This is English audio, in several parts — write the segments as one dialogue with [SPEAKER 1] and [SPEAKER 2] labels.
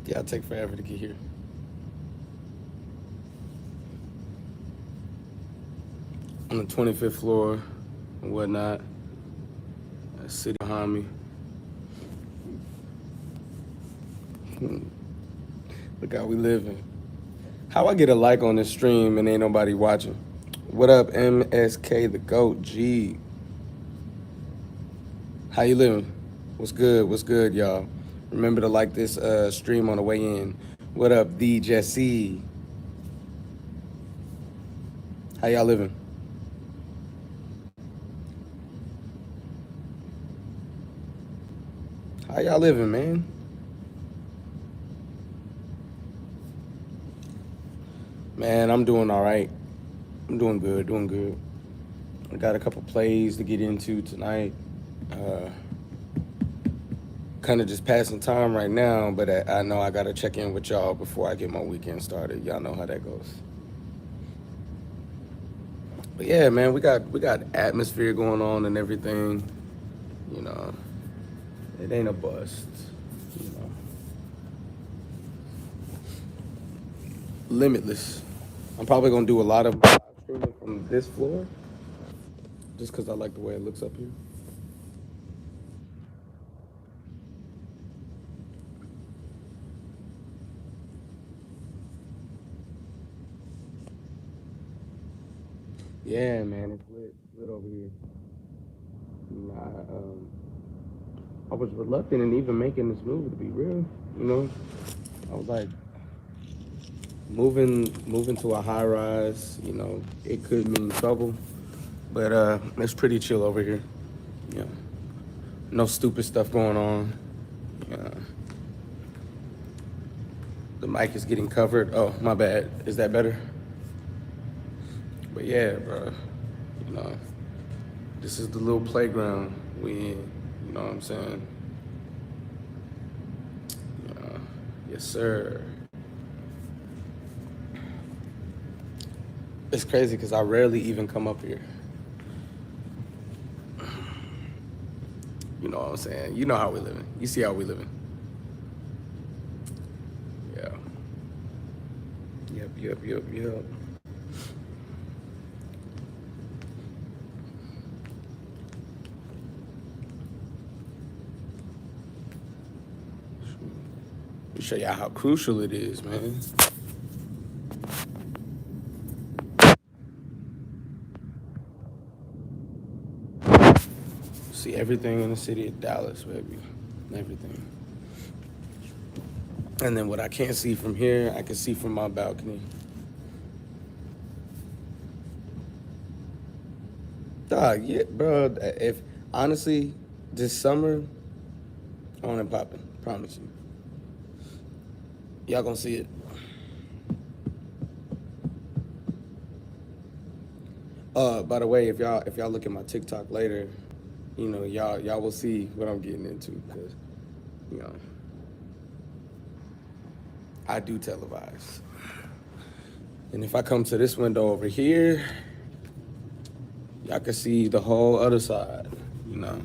[SPEAKER 1] Yeah, it take forever to get here. On the 25th floor and whatnot. A city behind me. Look how we living. How I get a like on this stream and ain't nobody watching? What up, MSK the GOAT G? How you living? What's good? What's good, y'all? Remember to like this stream on the way in. What up, D Jesse? How y'all living? How y'all living, man? Man, I'm doing all right. I'm doing good, doing good. I got a couple plays to get into tonight. Uh, kind of just passing time right now, but I know I gotta check in with y'all before I get my weekend started. Y'all know how that goes. But yeah, man, we got atmosphere going on and everything. You know, it ain't a bust. You know, limitless. I'm probably gonna do a lot of live streaming from this floor, just because I like the way it looks up here. Yeah, man, it's lit over here. I was reluctant in even making this move to be real. You know, I was like, moving to a high rise, you know, it could mean trouble. But it's pretty chill over here. Yeah. No stupid stuff going on. Yeah. The mic is getting covered. Oh, my bad. Is that better? But yeah, bro. You know, this is the little playground we in. You know what I'm saying? Yeah. Yes, sir. It's crazy because I rarely even come up here. You know what I'm saying? You know how we living. You see how we living. Yeah. Yep. Let me show y'all how crucial it is, man. See everything in the city of Dallas, baby. Everything. And then what I can't see from here, I can see from my balcony. Dog, yeah, bro. If honestly, this summer, on and popping. Promise you. Y'all gonna see it. By the way, if y'all look at my TikTok later, you know, y'all will see what I'm getting into because, you know, I do televise. And if I come to this window over here, y'all can see the whole other side, you know.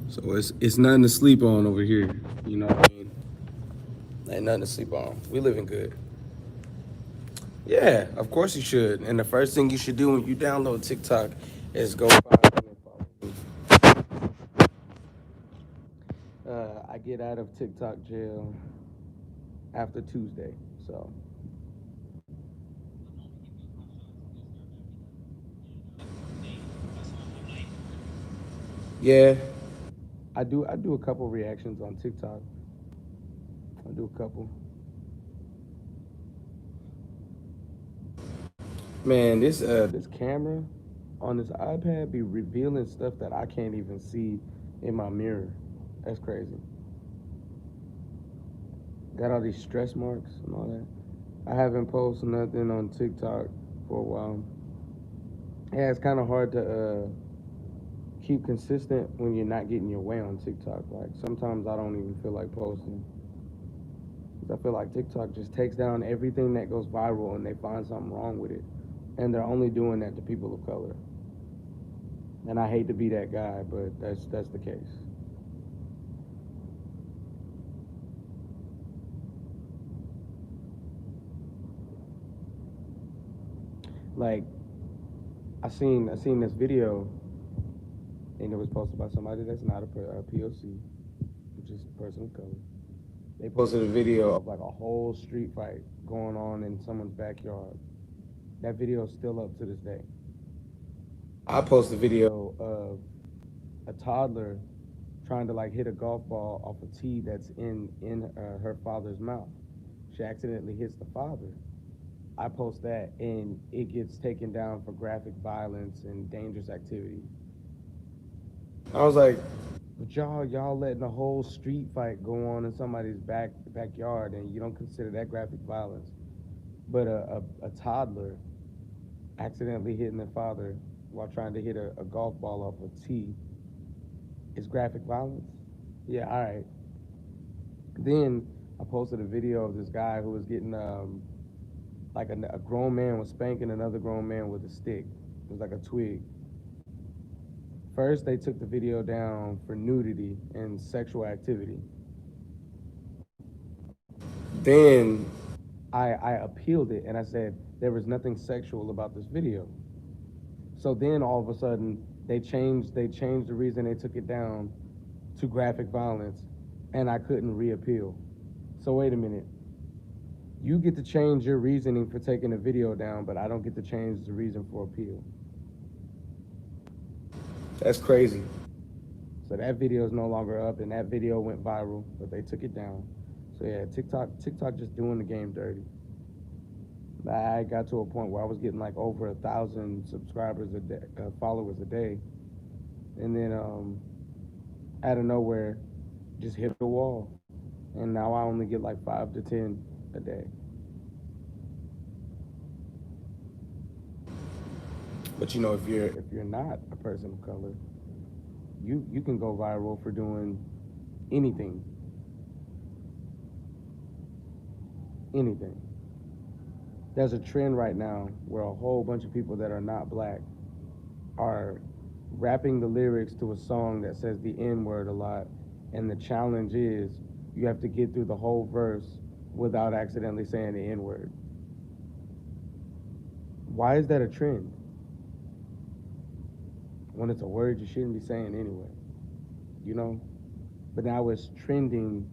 [SPEAKER 1] So it's nothing to sleep on over here, you know what I mean? Ain't nothing to sleep on. We living good. Yeah, of course you should. And the first thing you should do when you download TikTok is go find and follow me. I get out of TikTok jail after Tuesday, so yeah, I do a couple reactions on TikTok. I do a couple. Man, this camera on this iPad be revealing stuff that I can't even see in my mirror. That's crazy. Got all these stretch marks and all that. I haven't posted nothing on TikTok for a while. Yeah, it's kind of hard to keep consistent when you're not getting your way on TikTok. Like sometimes I don't even feel like posting. 'Cause I feel like TikTok just takes down everything that goes viral and they find something wrong with it. And they're only doing that to people of color. And I hate to be that guy, but that's the case. Like I seen this video, and it was posted by somebody that's not a POC, which is a person of color. They posted a video of like a whole street fight going on in someone's backyard. That video is still up to this day. I posted a video of a toddler trying to like hit a golf ball off a tee that's in her father's mouth. She accidentally hits the father. I post that and it gets taken down for graphic violence and dangerous activity. I was like, but y'all letting a whole street fight go on in somebody's backyard, and you don't consider that graphic violence. But a toddler accidentally hitting their father while trying to hit a golf ball off a tee is graphic violence. Yeah, all right. Then I posted a video of this guy who was getting like a grown man was spanking another grown man with a stick. It was like a twig. First, they took the video down for nudity and sexual activity. Then I appealed it and I said there was nothing sexual about this video. So then all of a sudden they changed the reason they took it down to graphic violence, and I couldn't reappeal. So wait a minute. You get to change your reasoning for taking a video down, but I don't get to change the reason for appeal. That's crazy. So that video is no longer up, and that video went viral, but they took it down. So yeah, TikTok just doing the game dirty. I got to a point where I was getting like over 1,000 subscribers a day, followers a day, and then out of nowhere, just hit the wall, and now I only get like 5 to 10 a day. But you know, if you're not a person of color, you can go viral for doing anything, anything. There's a trend right now where a whole bunch of people that are not black are rapping the lyrics to a song that says the N word a lot, and the challenge is you have to get through the whole verse without accidentally saying the N word. Why is that a trend when it's a word you shouldn't be saying anyway? You know? But now it's trending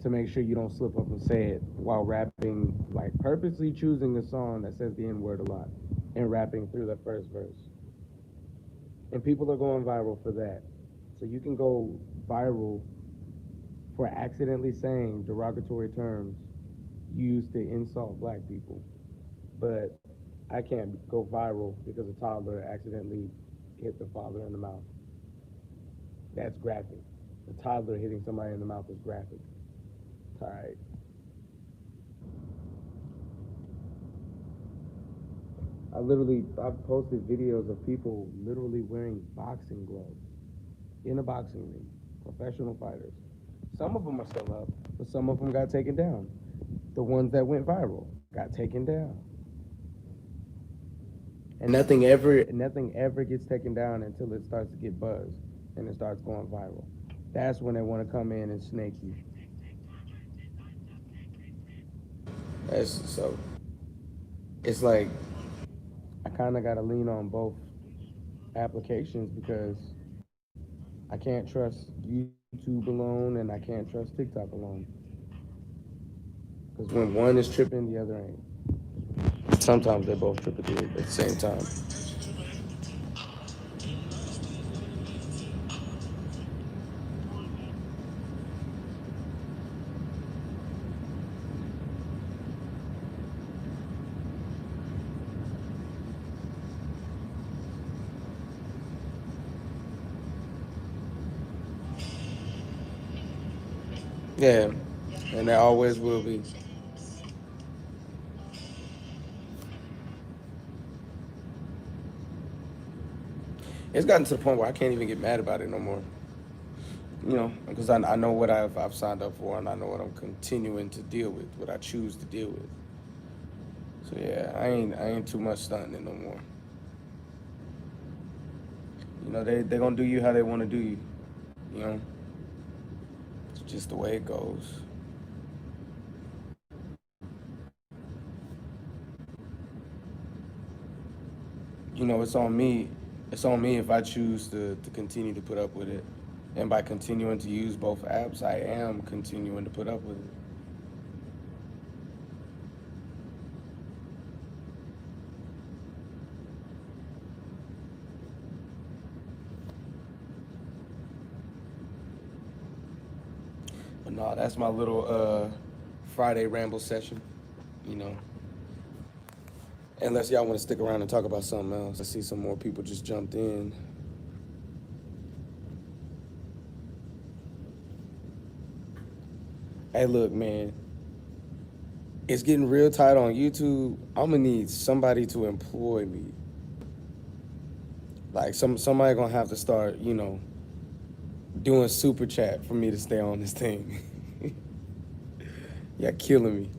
[SPEAKER 1] to make sure you don't slip up and say it while rapping, like purposely choosing a song that says the N word a lot and rapping through the first verse. And people are going viral for that. So you can go viral for accidentally saying derogatory terms used to insult black people. But I can't go viral because a toddler accidentally hit the father in the mouth. That's graphic. A toddler hitting somebody in the mouth is graphic. All right. I've posted videos of people literally wearing boxing gloves in a boxing ring, professional fighters. Some of them are still up, but some of them got taken down. The ones that went viral got taken down. And nothing ever gets taken down until it starts to get buzzed and it starts going viral. That's when they want to come in and snake you. That's so it's like I kind of got to lean on both applications because I can't trust YouTube alone and I can't trust TikTok alone. Because when one is tripping, the other ain't. Sometimes they both trip at the same time. Yeah, and there always will be. It's gotten to the point where I can't even get mad about it no more. You know, because I know what I've signed up for, and I know what I'm continuing to deal with, what I choose to deal with. So yeah, I ain't too much stunting it no more. You know, they gonna do you how they want to do you. You know, it's just the way it goes. it's on me. It's on me if I choose to continue to put up with it. And by continuing to use both apps, I am continuing to put up with it. But no, that's my little Friday ramble session, you know. Unless y'all want to stick around and talk about something else. I see some more people just jumped in. Hey, look, man, it's getting real tight on YouTube. I'm gonna need somebody to employ me. Like somebody gonna have to start, doing super chat for me to stay on this thing. Y'all killing me.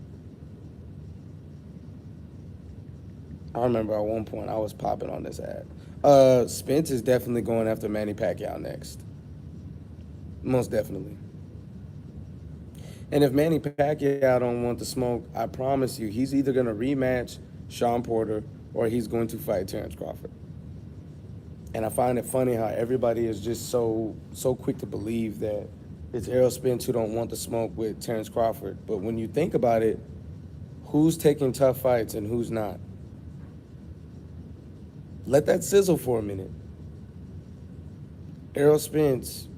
[SPEAKER 1] I remember at one point I was popping on this app. Spence is definitely going after Manny Pacquiao next. Most definitely. And if Manny Pacquiao don't want to smoke, I promise you, he's either gonna rematch Sean Porter or he's going to fight Terrence Crawford. And I find it funny how everybody is just so quick to believe that it's Errol Spence who don't want to smoke with Terrence Crawford. But when you think about it, who's taking tough fights and who's not? Let that sizzle for a minute. Errol Spence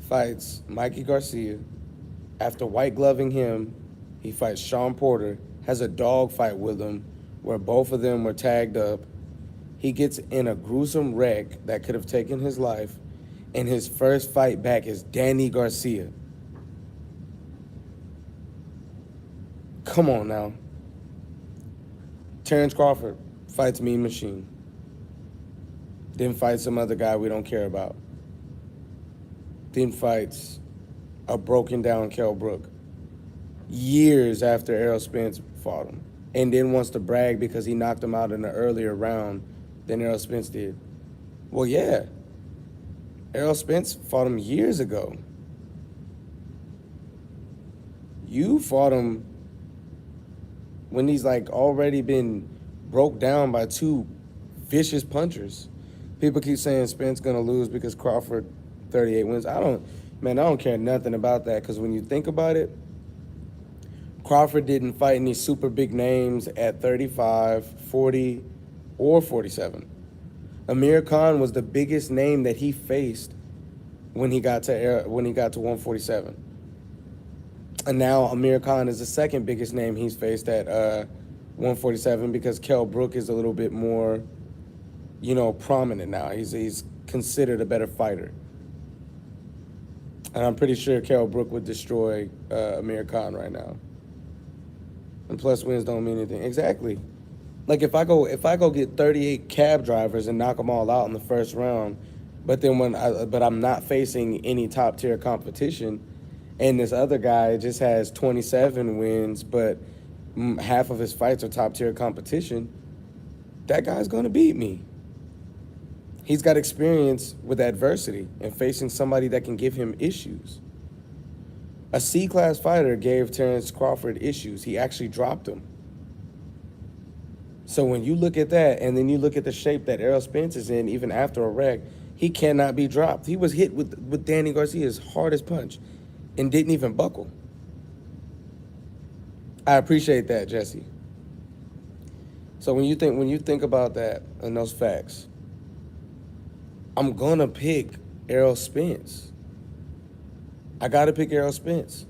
[SPEAKER 1] fights Mikey Garcia. After white gloving him, he fights Sean Porter, has a dog fight with him where both of them were tagged up. He gets in a gruesome wreck that could have taken his life, and his first fight back is Danny Garcia. Come on now. Terrence Crawford fights Mean Machine. Then fights some other guy we don't care about. Then fights a broken down Kell Brook years after Errol Spence fought him. And then wants to brag because he knocked him out in an earlier round than Errol Spence did. Well, yeah. Errol Spence fought him years ago. You fought him when he's like already been broke down by two vicious punchers. People keep saying Spence gonna lose because Crawford 38 wins. I don't care nothing about that, because when you think about it, Crawford didn't fight any super big names at 35, 40, or 47. Amir Khan was the biggest name that he faced when he got to 147. And now Amir Khan is the second biggest name he's faced at 147 because Kell Brook is a little bit more, prominent now. He's considered a better fighter. And I'm pretty sure Kell Brook would destroy Amir Khan right now. And plus wins don't mean anything. Exactly. Like if I go get 38 cab drivers and knock them all out in the first round, but I'm not facing any top tier competition, and this other guy just has 27 wins, but half of his fights are top tier competition, that guy's gonna beat me. He's got experience with adversity and facing somebody that can give him issues. A C-class fighter gave Terrence Crawford issues. He actually dropped him. So when you look at that, and then you look at the shape that Errol Spence is in, even after a wreck, he cannot be dropped. He was hit with Danny Garcia's hardest punch and didn't even buckle. I appreciate that, Jesse. So when you think about that and those facts, I'm gonna pick Errol Spence. I gotta pick Errol Spence.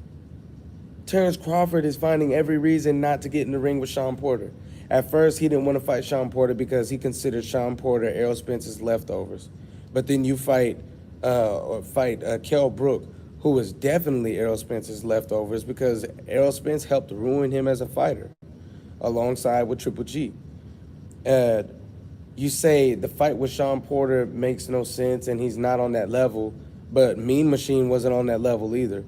[SPEAKER 1] Terrence Crawford is finding every reason not to get in the ring with Sean Porter. At first, he didn't want to fight Sean Porter because he considered Sean Porter Errol Spence's leftovers. But then you fight Kell Brook, who was definitely Errol Spence's leftovers because Errol Spence helped ruin him as a fighter, alongside with Triple G. You say the fight with Sean Porter makes no sense and he's not on that level, but Mean Machine wasn't on that level either.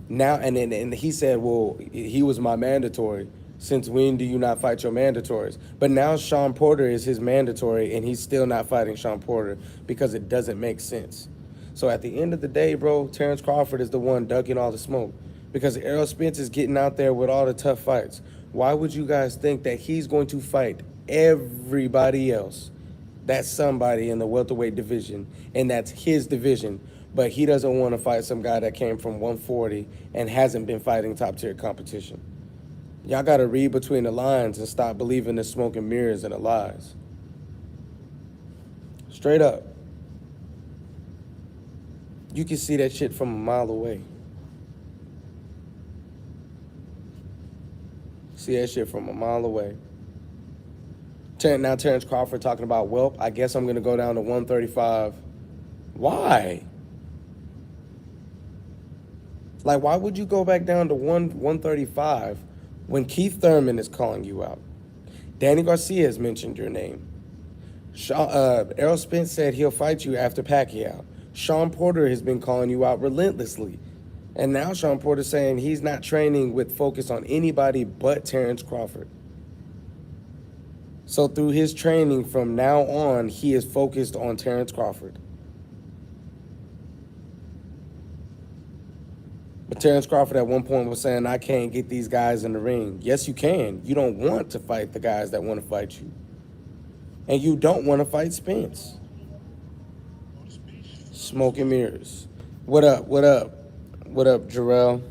[SPEAKER 1] Now and he said, well, he was my mandatory. Since when do you not fight your mandatories? But now Sean Porter is his mandatory and he's still not fighting Sean Porter because it doesn't make sense. So at the end of the day, bro, Terrence Crawford is the one ducking all the smoke because Errol Spence is getting out there with all the tough fights. Why would you guys think that he's going to fight everybody else. That's somebody in the welterweight division, and that's his division. But he doesn't want to fight some guy that came from 140 and hasn't been fighting top tier competition. Y'all got to read between the lines and stop believing the smoke and mirrors and the lies. Straight up. You can see that shit from a mile away. See that shit from a mile away. Now Terrence Crawford talking about, well, I guess I'm going to go down to 135. Why? Like, why would you go back down to 135 when Keith Thurman is calling you out? Danny Garcia has mentioned your name. Errol Spence said he'll fight you after Pacquiao. Sean Porter has been calling you out relentlessly. And now Sean Porter's saying he's not training with focus on anybody but Terrence Crawford. So through his training from now on, he is focused on Terrence Crawford. But Terrence Crawford at one point was saying, I can't get these guys in the ring. Yes, you can. You don't want to fight the guys that want to fight you. And you don't want to fight Spence. Smoke and mirrors. What up? What up? What up, Jarrell?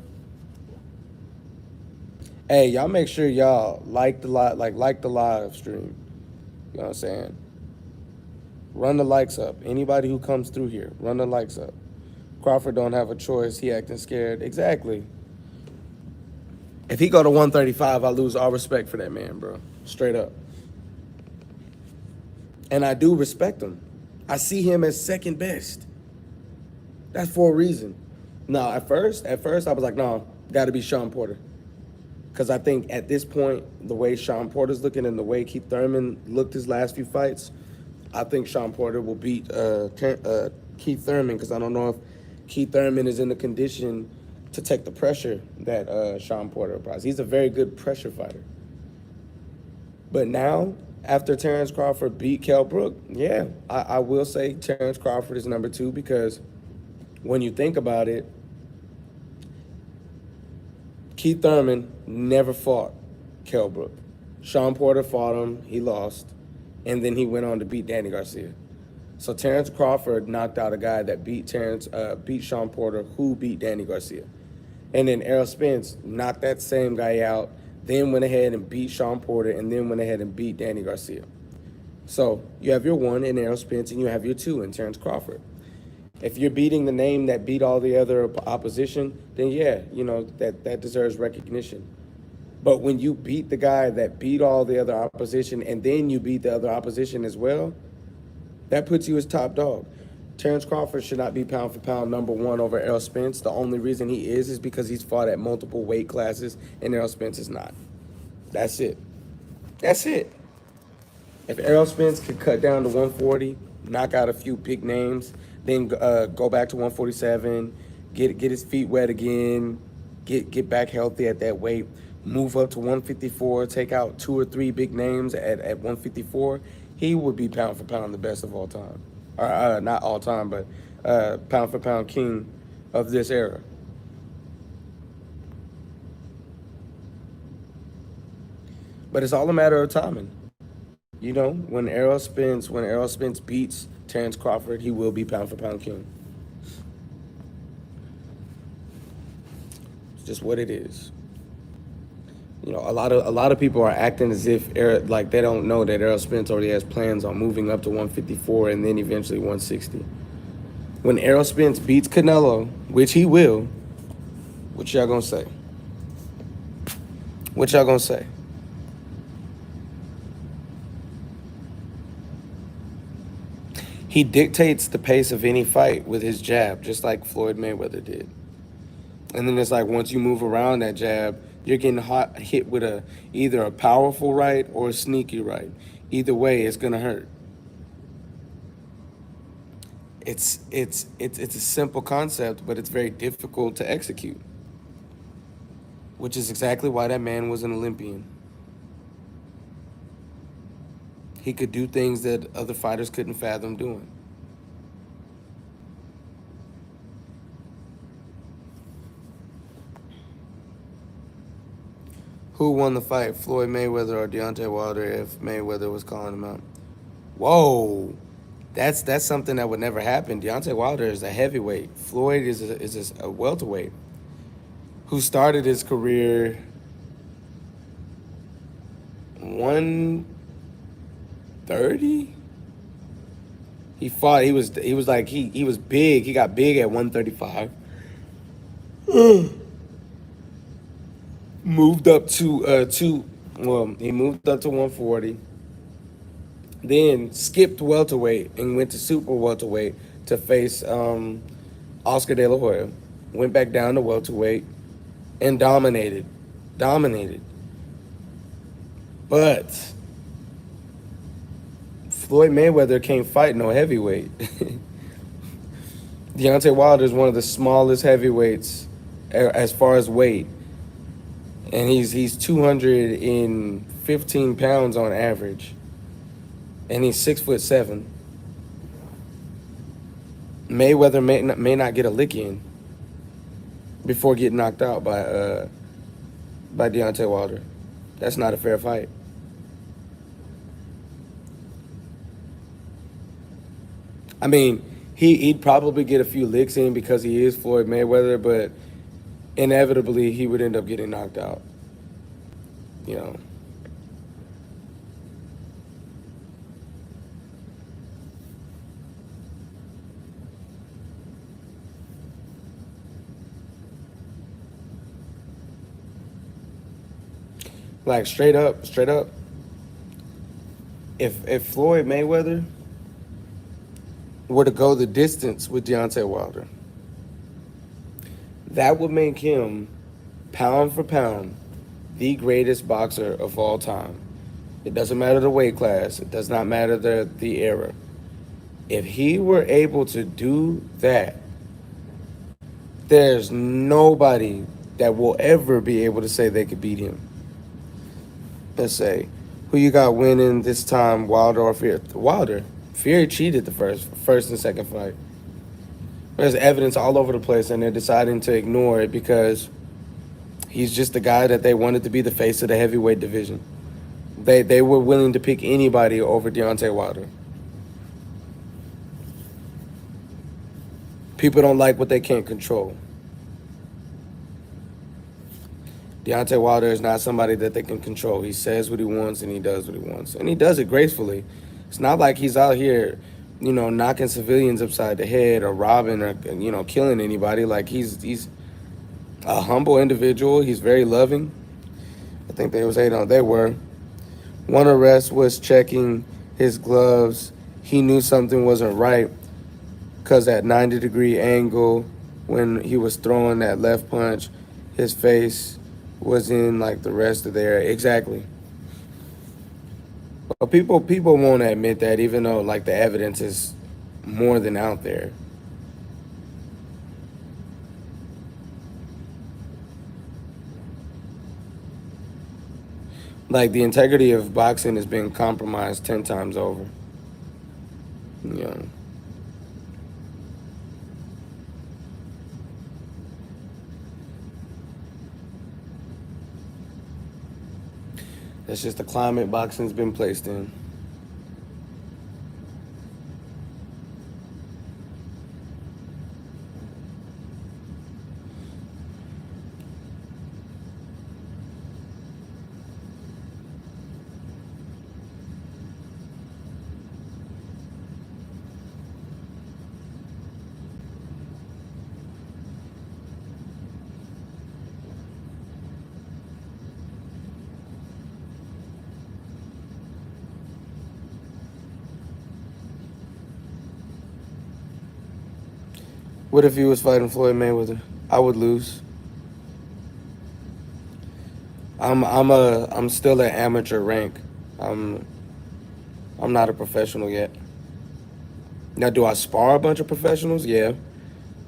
[SPEAKER 1] Hey, y'all make sure y'all like the live stream. You know what I'm saying? Run the likes up. Anybody who comes through here, run the likes up. Crawford don't have a choice. He acting scared. Exactly. If he go to 135, I lose all respect for that man, bro. Straight up. And I do respect him. I see him as second best. That's for a reason. No, at first I was like, no, got to be Sean Porter. Because I think at this point, the way Sean Porter's looking and the way Keith Thurman looked his last few fights, I think Sean Porter will beat Keith Thurman, because I don't know if Keith Thurman is in the condition to take the pressure that Sean Porter applies. He's a very good pressure fighter. But now, after Terrence Crawford beat Kell Brook, yeah, I will say Terrence Crawford is number 2, because when you think about it, Keith Thurman never fought Kell Brook. Sean Porter fought him, he lost, and then he went on to beat Danny Garcia. So Terrence Crawford knocked out a guy that beat Sean Porter, who beat Danny Garcia. And then Errol Spence knocked that same guy out, then went ahead and beat Sean Porter, and then went ahead and beat Danny Garcia. So you have your 1 in Errol Spence, and you have your 2 in Terrence Crawford. If you're beating the name that beat all the other opposition, then yeah, you know, that deserves recognition. But when you beat the guy that beat all the other opposition, and then you beat the other opposition as well, that puts you as top dog. Terrence Crawford should not be pound for pound number 1 over Errol Spence. The only reason he is because he's fought at multiple weight classes, and Errol Spence is not. That's it. That's it. If Errol Spence could cut down to 140, knock out a few big names, then go back to 147, get his feet wet again, get back healthy at that weight, move up to 154, take out 2 or 3 big names at 154, he would be pound for pound the best of all time. Or not all time, but pound for pound king of this era. But it's all a matter of timing. You know, when Errol Spence beats Terrence Crawford, he will be pound for pound king. It's just what it is. You know, a lot of people are acting as if like they don't know that Errol Spence already has plans on moving up to 154 and then eventually 160. When Errol Spence beats Canelo, which he will, what y'all gonna say? What y'all gonna say? He dictates the pace of any fight with his jab, just like Floyd Mayweather did. And then it's like once you move around that jab, you're getting hit with either a powerful right or a sneaky right. Either way, it's gonna hurt. It's a simple concept, but it's very difficult to execute. Which is exactly why that man was an Olympian. He could do things that other fighters couldn't fathom doing. Who won the fight, Floyd Mayweather or Deontay Wilder, if Mayweather was calling him out? Whoa, that's something that would never happen. Deontay Wilder is a heavyweight. Floyd is a welterweight who started his career 130. He fought. He was big. He got big at 135. Moved up to two. Well, he moved up to 140. Then skipped welterweight and went to super welterweight to face Oscar De La Hoya. Went back down to welterweight and dominated. But Floyd Mayweather can't fight no heavyweight. Deontay Wilder is one of the smallest heavyweights as far as weight, and he's 215 pounds on average, and he's 6'7". Mayweather may not get a lick in before getting knocked out by Deontay Wilder. That's not a fair fight. I mean, he'd probably get a few licks in because he is Floyd Mayweather, but inevitably he would end up getting knocked out. You know, like straight up. If Floyd Mayweather were to go the distance with Deontay Wilder, that would make him, pound for pound, the greatest boxer of all time. It doesn't matter the weight class. It does not matter the era. If he were able to do that, there's nobody that will ever be able to say they could beat him. Let's say, who you got winning this time, Wilder or Fury? Wilder. Fury cheated the first and second fight. There's evidence all over the place, and they're deciding to ignore it because he's just the guy that they wanted to be the face of the heavyweight division. They were willing to pick anybody over Deontay Wilder. People don't like what they can't control. Deontay Wilder is not somebody that they can control. He says what he wants and he does what he wants. And he does it gracefully. It's not like he's out here, knocking civilians upside the head or robbing or, killing anybody. Like he's a humble individual. He's very loving. I think they were. One arrest was checking his gloves. He knew something wasn't right because at 90-degree angle when he was throwing that left punch, his face was in like the rest of the area. Exactly. But people won't admit that, even though like the evidence is more than out there. Like the integrity of boxing is being compromised 10 times over. You know. That's just the climate boxing's been placed in. What if he was fighting Floyd Mayweather? I would lose. I'm still at amateur rank. I'm I'm not a professional yet. Now, do I spar a bunch of professionals? Yeah,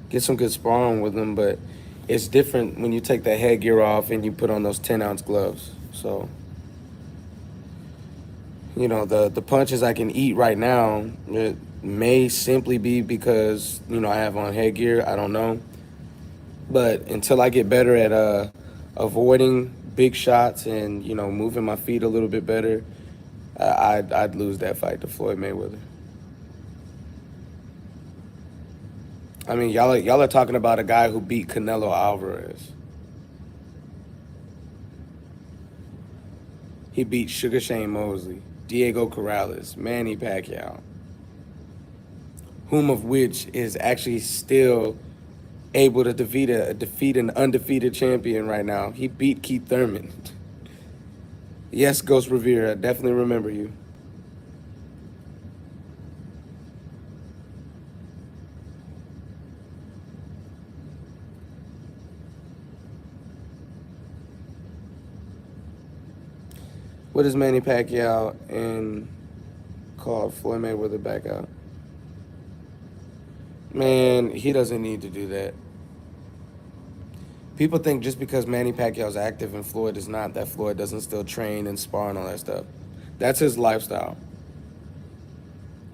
[SPEAKER 1] get some good sparring with them, but it's different when you take that headgear off and you put on those 10-ounce gloves. So, the punches I can eat right now, it may simply be because, I have on headgear. I don't know. But until I get better at avoiding big shots and moving my feet a little bit better, I'd lose that fight to Floyd Mayweather. I mean, y'all are talking about a guy who beat Canelo Alvarez. He beat Sugar Shane Mosley, Diego Corrales, Manny Pacquiao, whom of which is actually still able to defeat an undefeated champion right now. He beat Keith Thurman. Yes, Ghost Revere, I definitely remember you. What is Manny Pacquiao and called Floyd Mayweather back out? Man, he doesn't need to do that. People think just because Manny Pacquiao's active and Floyd is not, that Floyd doesn't still train and spar and all that stuff. That's his lifestyle.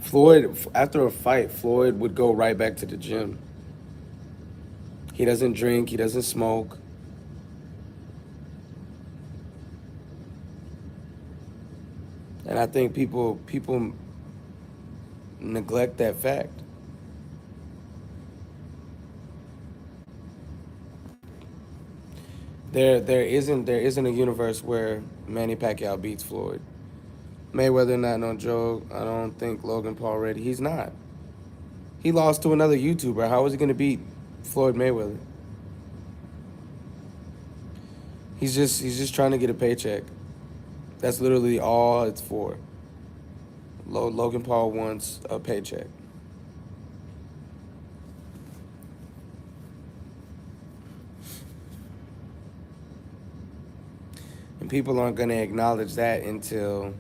[SPEAKER 1] Floyd, after a fight, Floyd would go right back to the gym. He doesn't drink, he doesn't smoke. And I think people neglect that fact. There isn't a universe where Manny Pacquiao beats Floyd. Mayweather not no joke. I don't think Logan Paul ready. He's not. He lost to another YouTuber. How is he gonna beat Floyd Mayweather? He's just trying to get a paycheck. That's literally all it's for. Logan Paul wants a paycheck. And people aren't gonna acknowledge that until,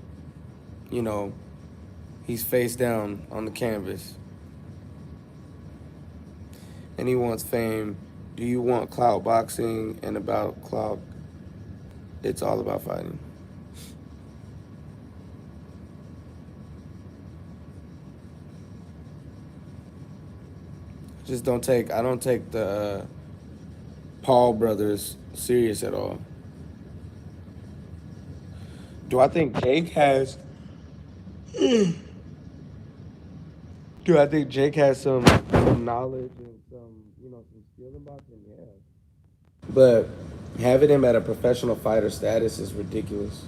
[SPEAKER 1] you know, he's face down on the canvas. And he wants fame. Do you want clout boxing and about clout? It's all about fighting. I don't take the Paul brothers serious at all. Do I think Jake has? Do I think Jake has some knowledge and some skill in boxing? Yeah. But having him at a professional fighter status is ridiculous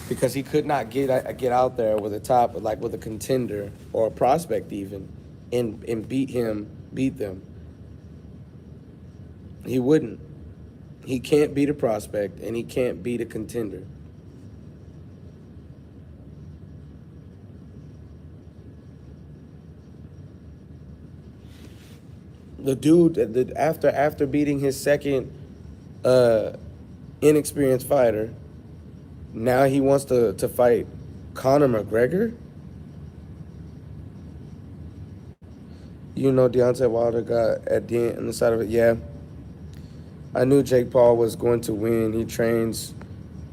[SPEAKER 1] because he could not get out there with a top like with a contender or a prospect even, and beat them. He wouldn't. He can't beat a prospect and he can't beat a contender. The dude, after beating his second uh, inexperienced fighter, now he wants to fight Conor McGregor. Deontay Wilder got a dent on the side of it. Yeah, I knew Jake Paul was going to win. He trains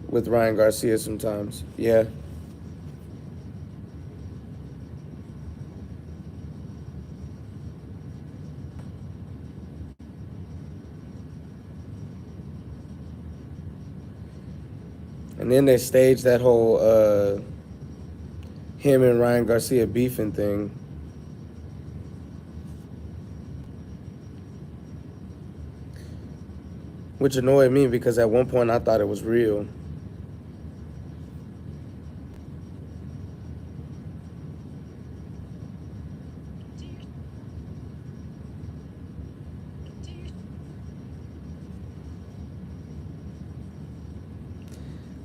[SPEAKER 1] with Ryan Garcia sometimes. Yeah. And then they staged that whole him and Ryan Garcia beefing thing. Which annoyed me because at one point I thought it was real.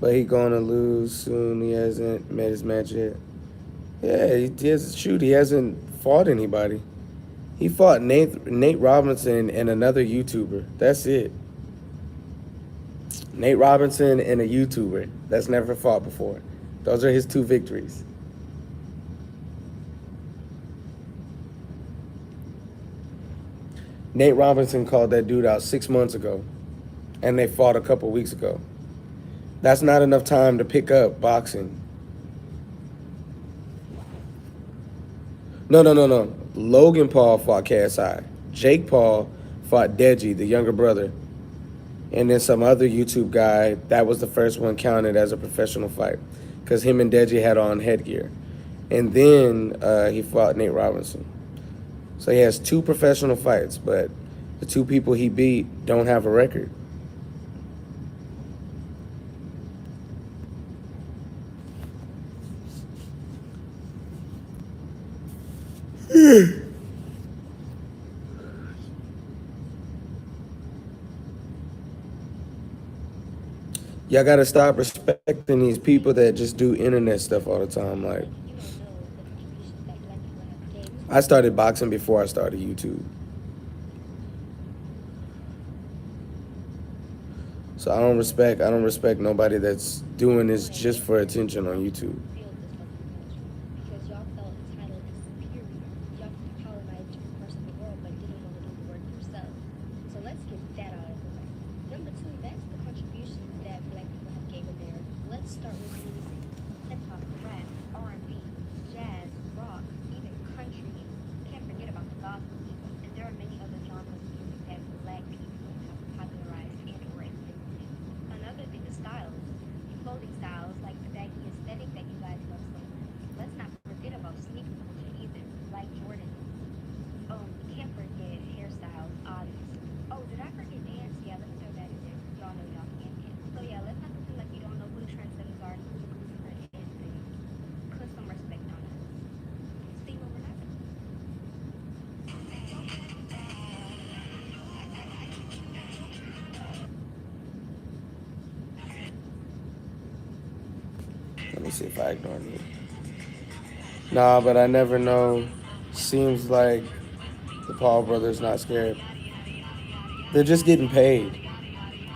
[SPEAKER 1] But he gonna lose soon. He hasn't made his match yet. Yeah, he has shoot. He hasn't fought anybody. He fought Nate Robinson and another YouTuber. That's it. Nate Robinson and a YouTuber that's never fought before. Those are his two victories. Nate Robinson called that dude out 6 months ago, and they fought a couple weeks ago. That's not enough time to pick up boxing. No. Logan Paul fought KSI. Jake Paul fought Deji, the younger brother. and then some other YouTube guy that was the first one counted as a professional fight, because him and Deji had on headgear, and then he fought Nate Robinson. So he has two professional fights, but the two people he beat don't have a record. Y'all gotta stop respecting these people that just do internet stuff all the time. Like, I started boxing before I started YouTube. So I don't respect nobody that's doing this just for attention on YouTube. Let me see if I ignore me. Nah, but I never know. Seems like the Paul brothers not scared. They're just getting paid.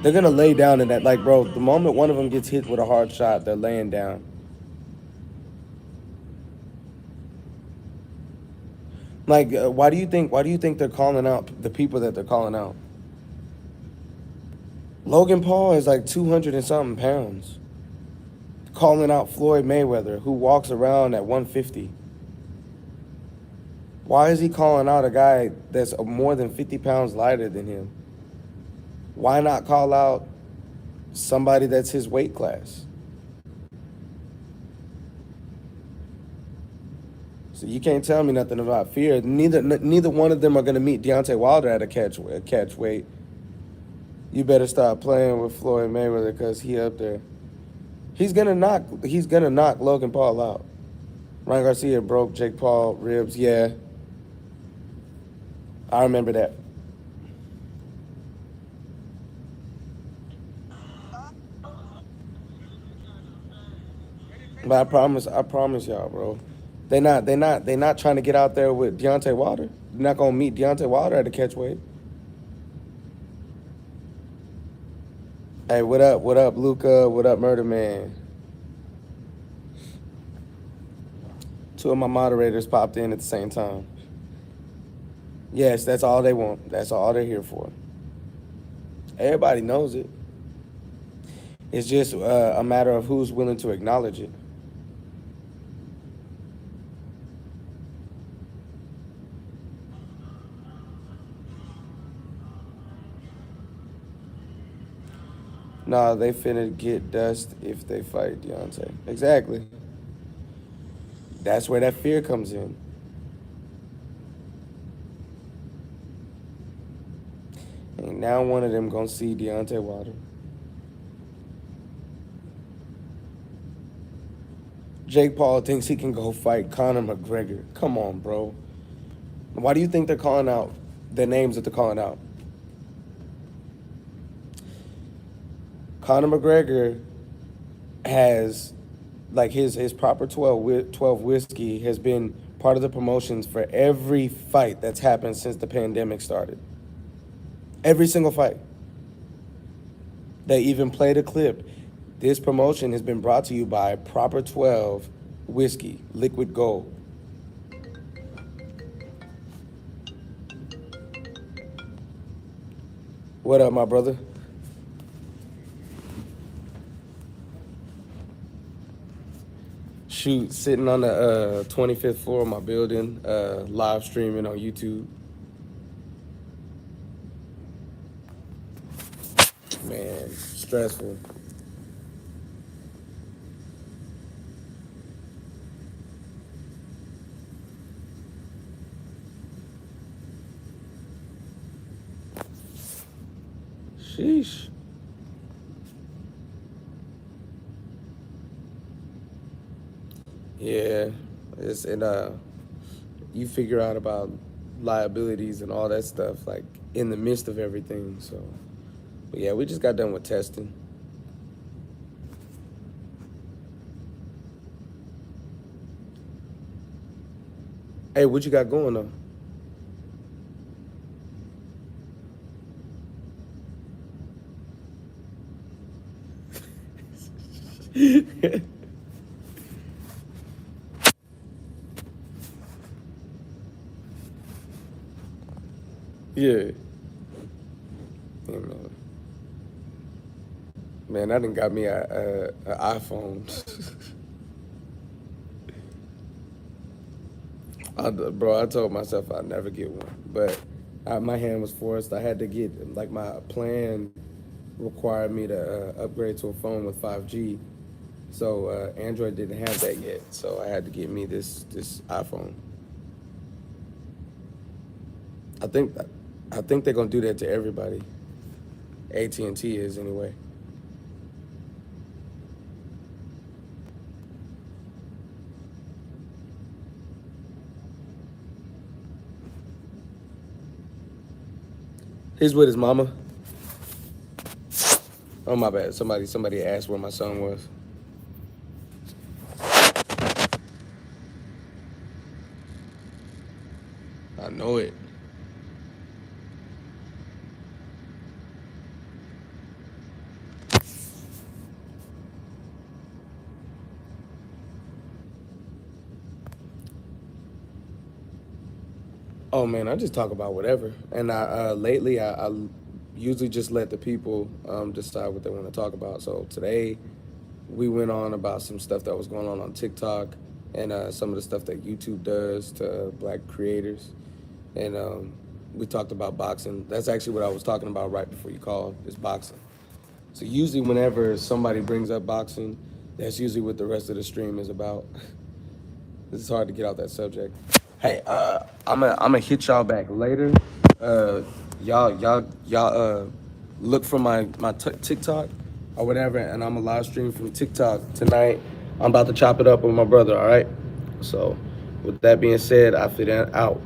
[SPEAKER 1] They're gonna lay down in that. Like, bro, the moment one of them gets hit with a hard shot, they're laying down. Like, why do you think? Why do you think they're calling out the people that they're calling out? Logan Paul is like 200 and something pounds, calling out Floyd Mayweather, who walks around at 150. Why is he calling out a guy that's more than 50 pounds lighter than him? Why not call out somebody that's his weight class? So you can't tell me nothing about fear. Neither one of them are gonna meet Deontay Wilder at a catch weight. You better stop playing with Floyd Mayweather because he up there. He's gonna knock Logan Paul out. Ryan Garcia broke Jake Paul ribs. Yeah, I remember that. But I promise y'all, bro. They not trying to get out there with Deontay Wilder. They're not gonna meet Deontay Wilder at the catch weight. Hey, what up? What up, Luca? What up, Murder Man? Two of my moderators popped in at the same time. Yes, that's all they want. That's all they're here for. Everybody knows it. It's just a matter of who's willing to acknowledge it. Nah, they finna get dust if they fight Deontay. Exactly. That's where that fear comes in. And now one of them gonna see Deontay Wilder. Jake Paul thinks he can go fight Conor McGregor. Come on, bro. Why do you think they're calling out the names that they're calling out? Conor McGregor has, like, his proper 12 whiskey has been part of the promotions for every fight that's happened since the pandemic started. Every single fight. They even played a clip. This promotion has been brought to you by Proper 12 Whiskey, Liquid Gold. What up, my brother? Shoot, sitting on the 25th floor of my building, live streaming on YouTube. Man, stressful. Sheesh. Yeah, it's you figure out about liabilities and all that stuff like in the midst of everything. So, but yeah, we just got done with testing. Hey, what you got going though? Yeah. Yeah, man. Man, that done got me a iPhone. Bro, I told myself I'd never get one, but my hand was forced. I had to get like my plan required me to upgrade to a phone with 5G. So Android didn't have that yet, so I had to get me this iPhone. I think I think they're gonna do that to everybody. AT&T is anyway. He's with his mama. Oh my bad. Somebody asked where my son was. I know it. Oh man, I just talk about whatever. And I lately I usually just let the people decide what they want to talk about. So today we went on about some stuff that was going on TikTok and some of the stuff that YouTube does to black creators. And we talked about boxing. That's actually what I was talking about right before you called, is boxing. So usually whenever somebody brings up boxing, that's usually what the rest of the stream is about. It's hard to get out that subject. Hey, I'm gonna hit y'all back later. Uh, y'all look for my TikTok or whatever, and I'm a live stream from TikTok tonight. I'm about to chop it up with my brother. All right. So, with that being said, I fit in out.